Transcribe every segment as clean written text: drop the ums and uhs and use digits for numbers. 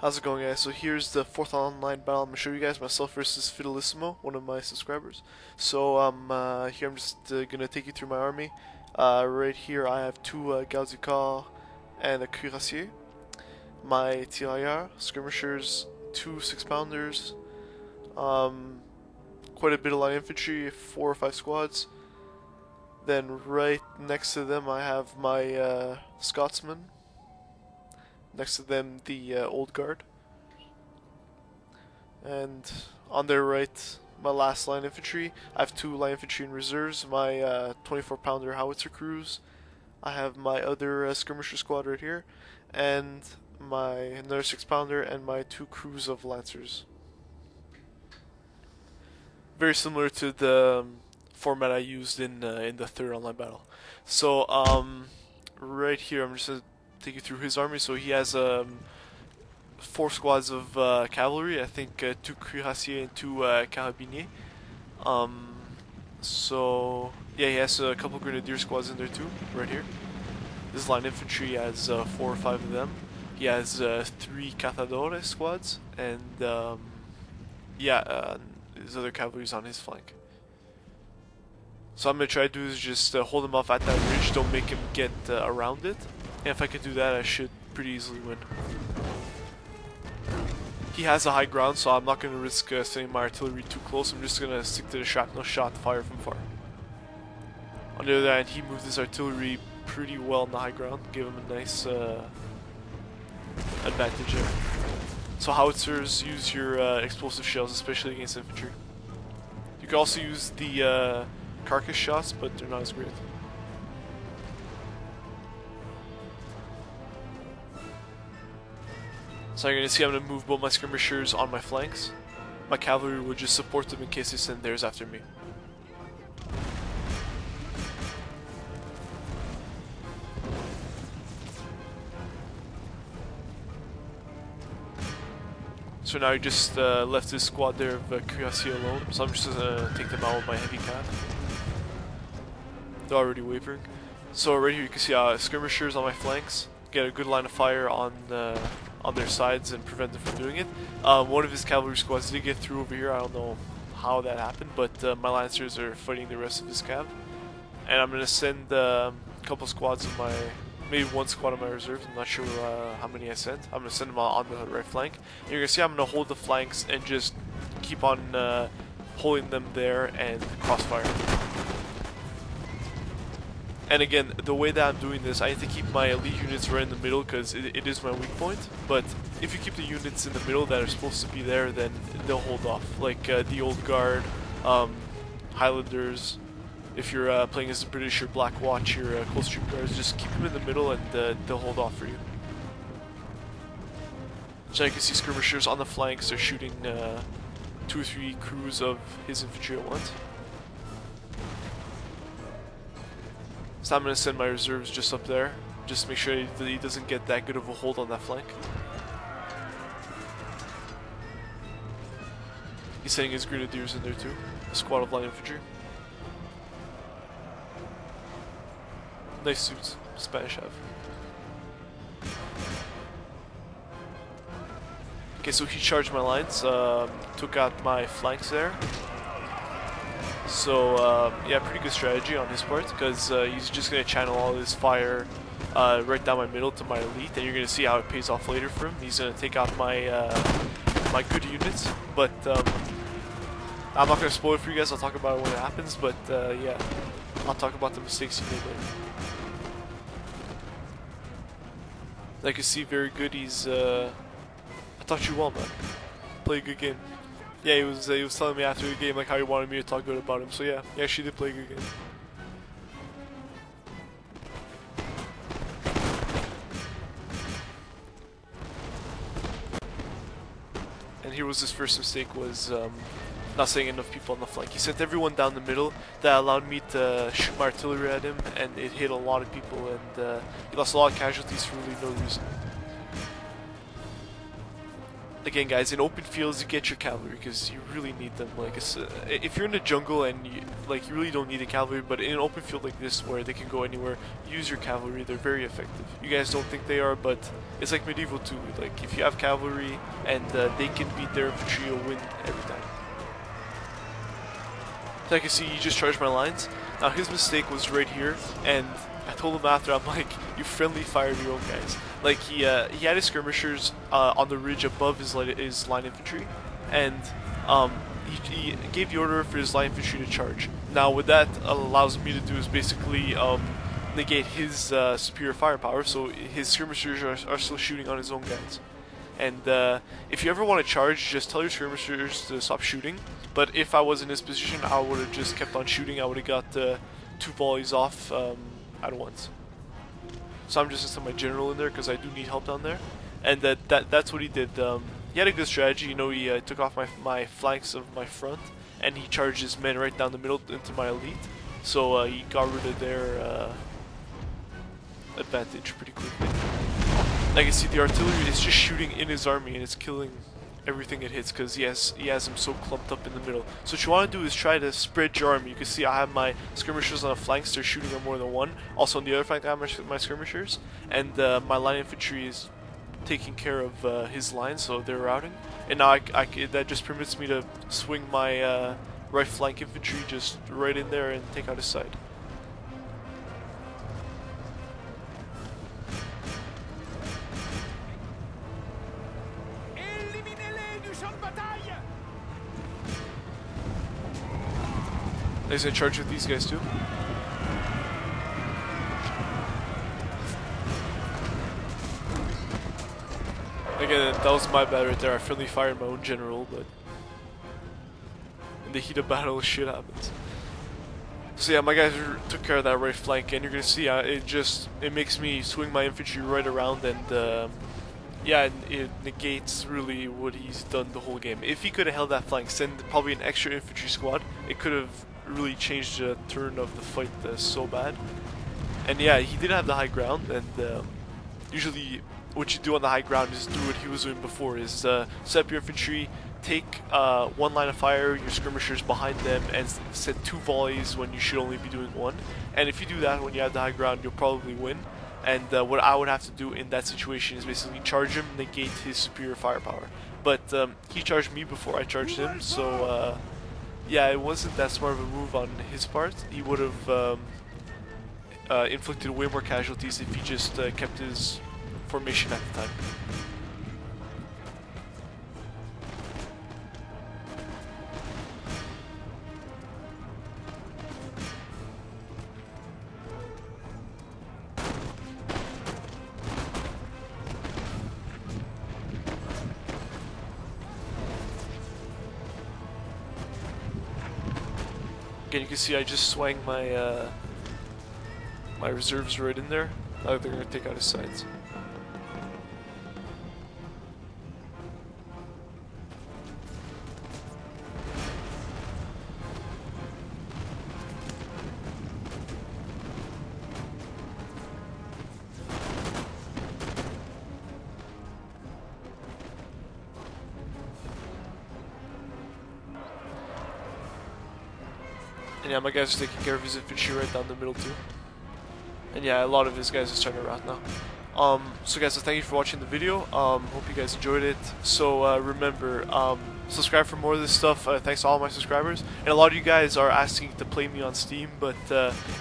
How's it going, guys? So here's the 4th online battle. I'm going to show you guys myself versus Fidelissimo, one of my subscribers. So here I'm just going to take you through my army. Right here I have 2 gardes du corps and a cuirassier. My tirailleurs, skirmishers, 2 6-pounders, quite a bit of light infantry, 4 or 5 squads. Then right next to them I have my Scotsmen. Next to them the Old Guard. And on their right, my last line infantry. I have 2 light infantry in reserves, my 24-pounder howitzer crews. I have my other skirmisher squad right here, and my another 6-pounder and my 2 crews of lancers. Very similar to the format I used in the 3rd online battle. So right here I'm just gonna take you through his army. So he has 4 squads of cavalry, I think 2 cuirassiers and 2 carabiniers. So yeah, he has a couple grenadier squads in there too, right here. This line infantry has 4 or 5 of them. He has 3 catadores squads, and his other cavalry is on his flank. So I'm gonna try to do is just hold him off at that ridge, don't make him get around it. And if I can do that, I should pretty easily win. He has a high ground, so I'm not going to risk sending my artillery too close. I'm just going to stick to the shrapnel shot, fire from far. On the other hand, he moved his artillery pretty well on the high ground, gave him a nice advantage there. So howitzers, use your explosive shells, especially against infantry. You can also use the carcass shots, but they're not as great. So you're going to see I'm going to move both my skirmishers on my flanks. My cavalry will just support them in case they send theirs after me. So now you just left this squad there of cuirassiers alone, so I'm just going to take them out with my heavy cav. They're already wavering. So right here you can see skirmishers on my flanks. Get a good line of fire on their sides and prevent them from doing it. One of his cavalry squads did get through over here. I don't know how that happened, but my lancers are fighting the rest of his cav. And I'm going to send a couple squads of maybe 1 squad of my reserves. I'm not sure how many I sent. I'm going to send them on the right flank. And you're going to see I'm going to hold the flanks and just keep on holding them there and crossfire. And again, the way that I'm doing this, I need to keep my elite units right in the middle because it is my weak point. But if you keep the units in the middle that are supposed to be there, then they'll hold off. Like the Old Guard, Highlanders. If you're playing as the British or Black Watch, your Coast Troop Guards, just keep them in the middle and they'll hold off for you. So you can see skirmishers on the flanks. They're shooting 2 or 3 crews of his infantry at once. So I'm going to send my reserves just up there, just to make sure that he doesn't get that good of a hold on that flank. He's sending his grenadiers in there too, a squad of light infantry. Nice suits, Spanish have. Okay, so he charged my lines, took out my flanks there. So yeah, pretty good strategy on his part, because he's just going to channel all his fire right down my middle to my elite, and you're going to see how it pays off later for him. He's going to take out my my good units, but I'm not going to spoil it for you guys. I'll talk about it when it happens, but yeah, I'll talk about the mistakes he made later. Like you see, very good. He's I thought you won, man. Play a good game. Yeah, he was telling me after the game like how he wanted me to talk good about him. So yeah, he actually did play a good game. And here was his first mistake, was not sending enough people on the flank. He sent everyone down the middle. That allowed me to shoot my artillery at him, and it hit a lot of people, and he lost a lot of casualties for really no reason. again, guys, in open fields, you get your cavalry because you really need them. Like, if you're in the jungle and you really don't need a cavalry, but in an open field like this where they can go anywhere, use your cavalry. They're very effective. You guys don't think they are, but it's like medieval too. Like, if you have cavalry and they can beat their infantry, you'll win every time. So I can see he just charged my lines. Now his mistake was right here, and I told him after, I'm like, you friendly fired your own guys. Like, he had his skirmishers on the ridge above his line infantry, and he gave the order for his line infantry to charge. Now what that allows me to do is basically negate his superior firepower, so his skirmishers are still shooting on his own guys. And if you ever want to charge, just tell your skirmishers to stop shooting. But if I was in this position, I would have just kept on shooting. I would have got 2 volleys off at once. So I'm just going to send my general in there because I do need help down there. And that's what he did. He had a good strategy. You know, he took off my flanks of my front, and he charged his men right down the middle into my elite. So he got rid of their advantage pretty quickly. I can see the artillery is just shooting in his army, and it's killing everything it hits because he has him so clumped up in the middle. So what you want to do is try to spread your army. You can see I have my skirmishers on the flanks. They're shooting on more than one. Also on the other flank I have my skirmishers, and my line infantry is taking care of his line, so they're routing. And now that just permits me to swing my right flank infantry just right in there and take out his side. He's gonna charge with these guys too. Again, that was my bad right there. I friendly fired my own general, but in the heat of battle, shit happens. So yeah, my guys took care of that right flank, and you're gonna see it makes me swing my infantry right around, and yeah, it negates really what he's done the whole game. If he could have held that flank, send probably an extra infantry squad, it could have really changed the turn of the fight so bad. And yeah, he did have the high ground, and usually what you do on the high ground is do what he was doing before, is set up your infantry, take one line of fire, your skirmishers behind them, and set 2 volleys when you should only be doing 1. And if you do that when you have the high ground, you'll probably win. And what I would have to do in that situation is basically charge him, negate his superior firepower. But he charged me before I charged him, so yeah, it wasn't that smart of a move on his part. He would have inflicted way more casualties if he just kept his formation at the time. Again, you can see I just swang my my reserves right in there. Now they're gonna take out his sides. And yeah, my guys are taking care of his infantry right down the middle too. And yeah, a lot of his guys are starting to rout now. So guys, so thank you for watching the video. Hope you guys enjoyed it. So remember, subscribe for more of this stuff. Thanks to all my subscribers. And a lot of you guys are asking to play me on Steam, but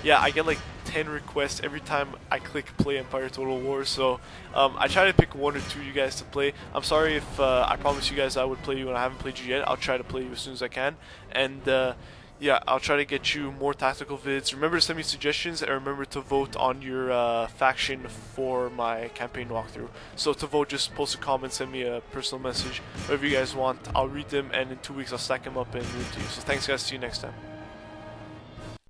yeah, I get like 10 requests every time I click play Empire Total War. So I try to pick 1 or 2 of you guys to play. I'm sorry if I promised you guys I would play you and I haven't played you yet. I'll try to play you as soon as I can. And yeah, I'll try to get you more tactical vids. Remember to send me suggestions, and remember to vote on your faction for my campaign walkthrough. So to vote, just post a comment, send me a personal message, whatever you guys want. I'll read them, and in 2 weeks I'll stack them up and read to you. So thanks guys, see you next time.